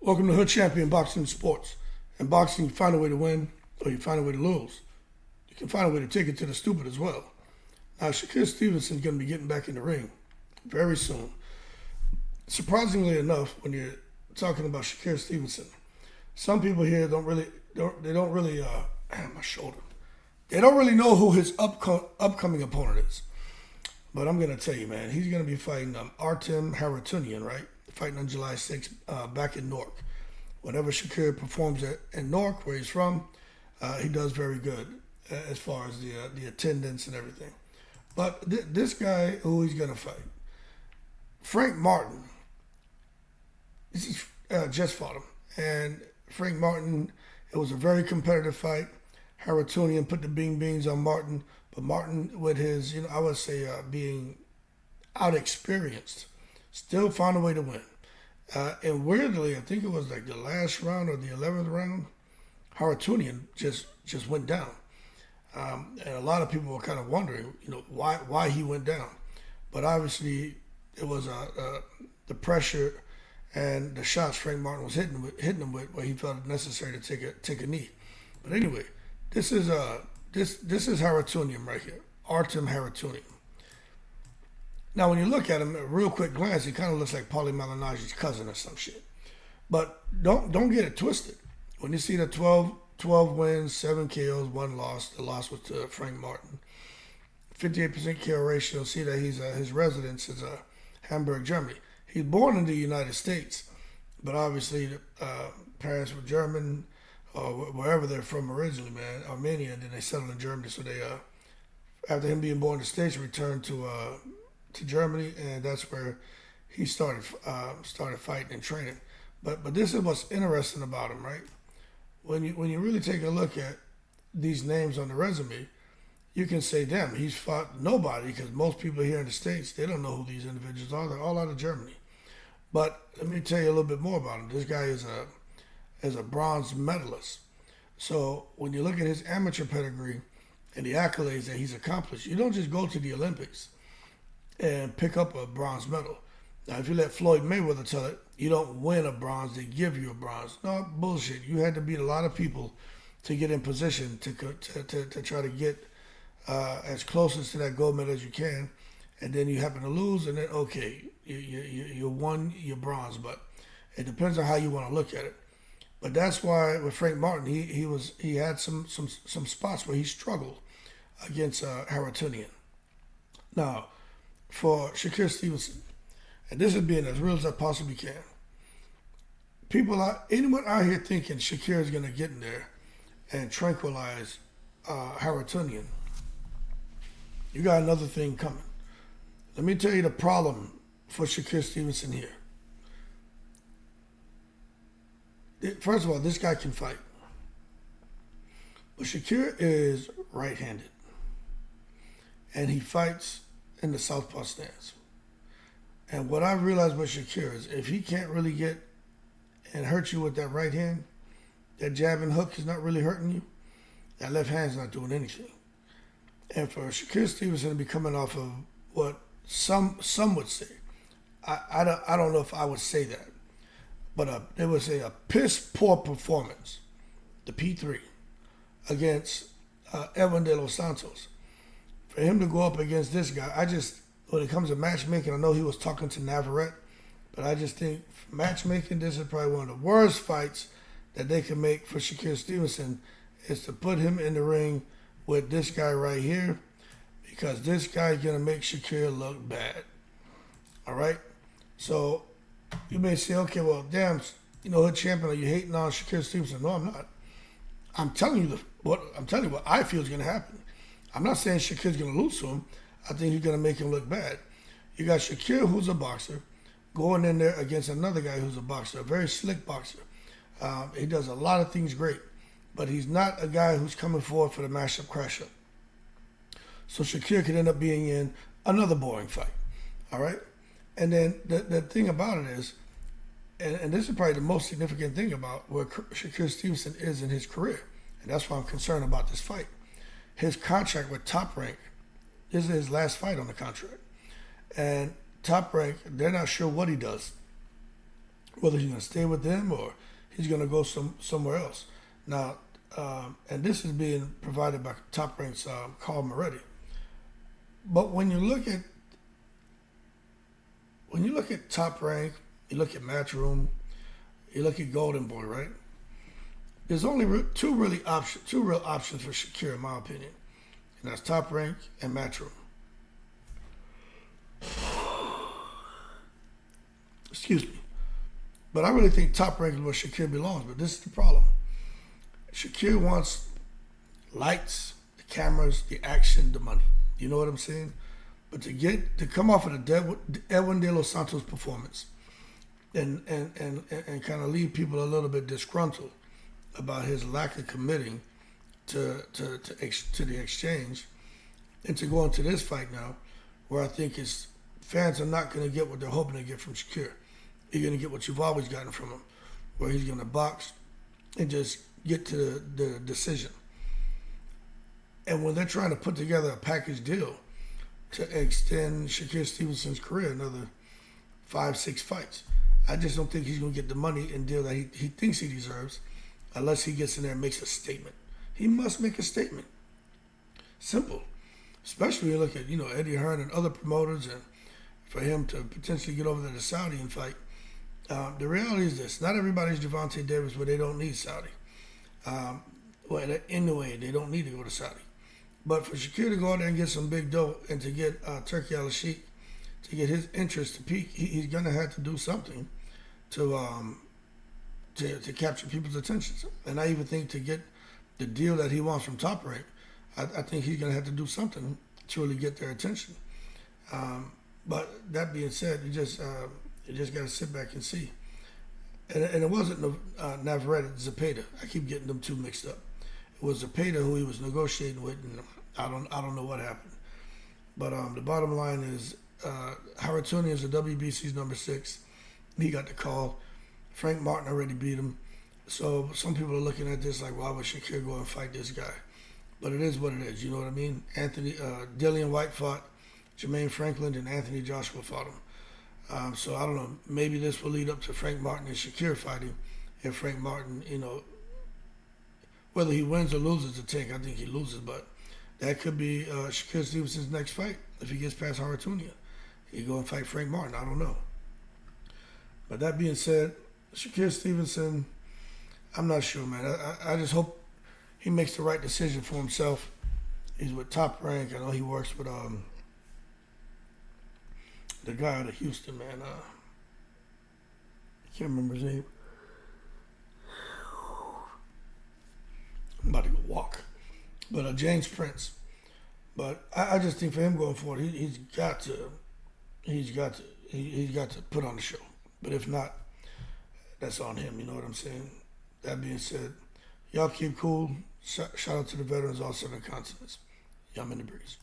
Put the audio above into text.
Welcome to Hood Champion Boxing Sports. In boxing, you find a way to win or you find a way to lose. You can find a way to take it to the stupid as well. Now, Shakir Stevenson is going to be getting back in the ring very soon. Surprisingly enough, when you're talking about Shakir Stevenson, some people here don't really my shoulder. They don't really know who his upcoming opponent is. But I'm going to tell you, man, he's going to be fighting Artem Harutyunyan, right? Fighting on July 6th back in Newark. Whenever Shakir performs in Newark, where he's from, he does very good as far as the attendance and everything. But this guy who he's going to fight, Frank Martin, just fought him. And Frank Martin, it was a very competitive fight. Harutyunyan put the beans on Martin, but Martin, with his, I would say being out-experienced, still found a way to win. And weirdly, I think it was like the last round or the 11th round, Harutyunyan just went down. And a lot of people were kind of wondering, why he went down. But obviously, it was the pressure and the shots Frank Martin was hitting him with, where he felt it necessary to take a knee. But anyway, this is Harutyunyan right here, Artem Harutyunyan. Now, when you look at him at a real quick glance, he kind of looks like Paulie Malignaggi's cousin or some shit. But don't get it twisted. When you see the 12 wins, 7 KOs, 1 loss, the loss was to Frank Martin. 58% KO ratio. See that his residence is Hamburg, Germany. He's born in the United States, but obviously parents were German or wherever they're from originally, man, Armenia, and then they settled in Germany. So they, after him being born in the States, returned to Germany, and that's where he started fighting and training. But this is what's interesting about him, right? When you really take a look at these names on the resume, you can say, damn, he's fought nobody, because most people here in the States, they don't know who these individuals are. They're all out of Germany. But let me tell you a little bit more about him. This guy is a bronze medalist. So when you look at his amateur pedigree and the accolades that he's accomplished, you don't just go to the Olympics and pick up a bronze medal. Now, if you let Floyd Mayweather tell it, you don't win a bronze, they give you a bronze. No, bullshit. You had to beat a lot of people to get in position to try to get as close to that gold medal as you can, and then you happen to lose, and then, okay, you won your bronze, but it depends on how you want to look at it. But that's why with Frank Martin, he had some spots where he struggled against Harutyunyan. Now, for Shakir Stevenson, and this is being as real as I possibly can, anyone out here thinking Shakir is going to get in there and tranquilize Harutyunyan, you got another thing coming. Let me tell you the problem for Shakir Stevenson here. First of all, this guy can fight. But Shakir is right-handed. And he fights in the southpaw stance. And what I realized with Shakir is if he can't really get and hurt you with that right hand, that jab and hook is not really hurting you, that left hand's not doing anything. And for Shakir Stevenson to be coming off of what some would say, I don't know if I would say that, but they would say a piss-poor performance, the P3, against Edwin de los Santos. For him to go up against this guy, when it comes to matchmaking, I know he was talking to Navarrete, but I just think matchmaking, this is probably one of the worst fights that they can make for Shakir Stevenson, is to put him in the ring with this guy right here, because this guy is going to make Shakir look bad. All right? So you may say, okay, well, damn, Hood Champion, are you hating on Shakir Stevenson? No, I'm not. I'm telling you what I feel is going to happen. I'm not saying Shakir's going to lose to him. I think he's going to make him look bad. You got Shakir, who's a boxer, going in there against another guy who's a boxer, a very slick boxer. He does a lot of things great, but he's not a guy who's coming forward for the mashup crash-up. So Shakir could end up being in another boring fight. All right? And then the thing about it is, and this is probably the most significant thing about where Shakir Stevenson is in his career, and that's why I'm concerned about this fight. His contract with Top Rank, this is his last fight on the contract. And Top Rank, they're not sure what he does whether he's going to stay with them or he's going to go somewhere else. Now, and this is being provided by Top Rank's Carl Moretti. But when you look at Top Rank, you look at Matchroom, you look at Golden Boy, right? There's only two real options for Shakir, in my opinion, and that's Top Rank and Matchroom. Excuse me. But I really think Top Rank is where Shakir belongs. But this is the problem. Shakir wants lights, the cameras, the action, the money. You know what I'm saying? But to come off of the Edwin De Los Santos performance and kind of leave people a little bit disgruntled about his lack of committing to the exchange, and to go into this fight now, where I think his fans are not going to get what they're hoping to get from Shakir. You're going to get what you've always gotten from him, where he's going to box and just get to the decision. And when they're trying to put together a package deal to extend Shakir Stevenson's career another 5-6 fights, I just don't think he's going to get the money and deal that he thinks he deserves unless he gets in there and makes a statement. He must make a statement. Simple. Especially when you look at, Eddie Hearn and other promoters, and for him to potentially get over there to Saudi and fight. The reality is this: not everybody's Gervonta Davis, but they don't need Saudi. In the way, they don't need to go to Saudi. But for Shakir to go out there and get some big dough and to get Turki Al-Sheikh, to get his interest to peak, he's going to have to do something to capture people's attention. And I even think to get the deal that he wants from Top Rank, I think he's going to have to do something to really get their attention. But that being said, you just got to sit back and see. And it wasn't Navarrete, Zepeda. I keep getting them two mixed up. It was Zepeda who he was negotiating with, and I don't know what happened. But the bottom line is, Harutyunyan is the WBC's number 6. He got the call. Frank Martin already beat him. So some people are looking at this like, why would Shakir go and fight this guy? But it is what it is. You know what I mean? Dillian White fought Jermaine Franklin, and Anthony Joshua fought him. So I don't know. Maybe this will lead up to Frank Martin and Shakir fighting. If Frank Martin, whether he wins or loses the tank, I think he loses. But that could be Shakir Stevenson's next fight if he gets past Harutyunyan. He go and fight Frank Martin. I don't know. But that being said, Shakir Stevenson, I'm not sure, man. I just hope he makes the right decision for himself. He's with Top Rank. I know he works with the guy out of Houston, man. I can't remember his name. I'm about to go walk. But James Prince. But I just think for him going forward, he's got to put on the show. But if not, that's on him. You know what I'm saying? That being said, y'all keep cool. Shout out to the veterans all 7 continents. Y'all in the breeze.